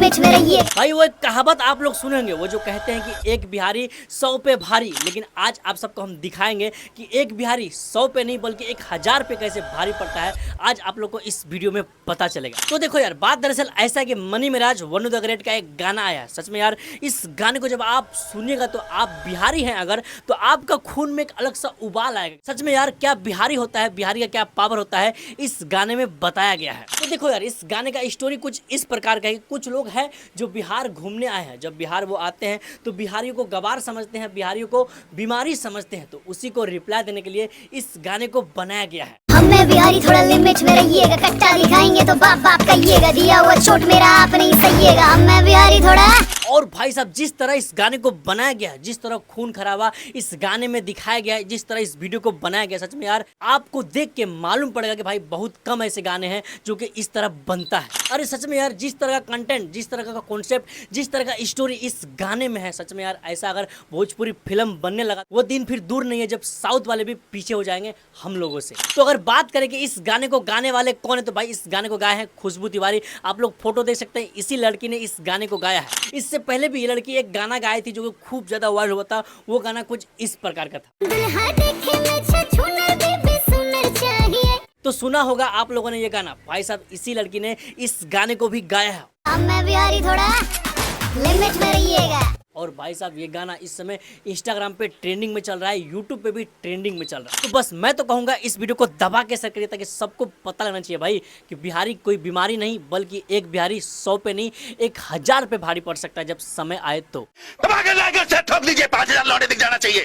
Limit में रहिए। भाई वो एक कहावत आप लोग सुनेंगे, वो जो कहते हैं कि एक बिहारी 100 पे भारी, लेकिन आज आप सबको हम दिखाएंगे कि एक बिहारी 100 पे नहीं बल्कि 1000 पे कैसे भारी पड़ता है। आज आप लोग को इस वीडियो में पता चलेगा। तो देखो यार, बात दरअसल ऐसा है कि मनी मिराज वनु द ग्रेट का एक गाना आया है। सच में यार, इस गाने को जब आप सुनिएगा तो आप बिहारी हैं अगर, तो आपका खून में एक अलग सा उबाल आएगा। सच में यार, क्या बिहारी होता है, बिहारी का क्या पावर होता है, इस गाने में बताया गया है। तो देखो यार, इस गाने का स्टोरी कुछ इस प्रकार का है कि कुछ लोग हैं जो बिहार घूमने आए हैं। जब बिहार वो आते हैं तो बिहारियों को गवार समझते हैं, बिहारियों को बीमारी समझते हैं। तो उसी को रिप्लाई देने के लिए इस गाने को बनाया गया है। हमें बिहारी थोड़ा लिमिट में रहिएगा, कट्टा दिखाएंगे तो बाप बाप कहिएगा, दिया हुआ छोट मेरा आप नहीं सहिएगा। हमें बिहारी थोड़ा। और भाई साहब, जिस तरह इस गाने को बनाया गया है, जिस तरह खून खराबा इस गाने में दिखाया गया है, जिस तरह इस वीडियो को बनाया गया, सच में यार आपको देख के मालूम पड़ेगा कि भाई बहुत कम ऐसे गाने हैं जो कि इस तरह बनता है। अरे सच में यार, जिस तरह का कंटेंट, जिस तरह का कॉन्सेप्ट, जिस तरह का स्टोरी इस गाने में है, सच में यार ऐसा अगर भोजपुरी फिल्म बनने लगा, वो दिन फिर दूर नहीं है जब साउथ वाले भी पीछे हो जाएंगे हम लोगों से। तो अगर बात करें कि इस गाने को गाने वाले कौन है, तो भाई इस गाने को गाए हैं खुशबू तिवारी। आप लोग फोटो देख सकते हैं, इसी लड़की ने इस गाने को गाया है। इससे पहले भी ये लड़की एक गाना गाई थी जो कि खूब ज्यादा वायरल हुआ था। वो गाना कुछ इस प्रकार का था। तो सुना होगा आप लोगों ने ये गाना। भाई साहब, इसी लड़की ने इस गाने को भी गाया है। हमें बिहारी थोड़ा लिमिट में रहिएगा। और भाई साहब, ये गाना इस समय इंस्टाग्राम पे ट्रेंडिंग में चल रहा है, यूट्यूब पे भी ट्रेंडिंग में चल रहा है। तो बस मैं तो कहूँगा इस वीडियो को दबा के शेयर करिए ताकि सबको पता लगना चाहिए भाई कि बिहारी कोई बीमारी नहीं, बल्कि एक बिहारी 100 पे नहीं 1000 पे भारी पड़ सकता है जब समय आए तो। ठोक लीजिए, 5000 लौटे दिख जाना चाहिए।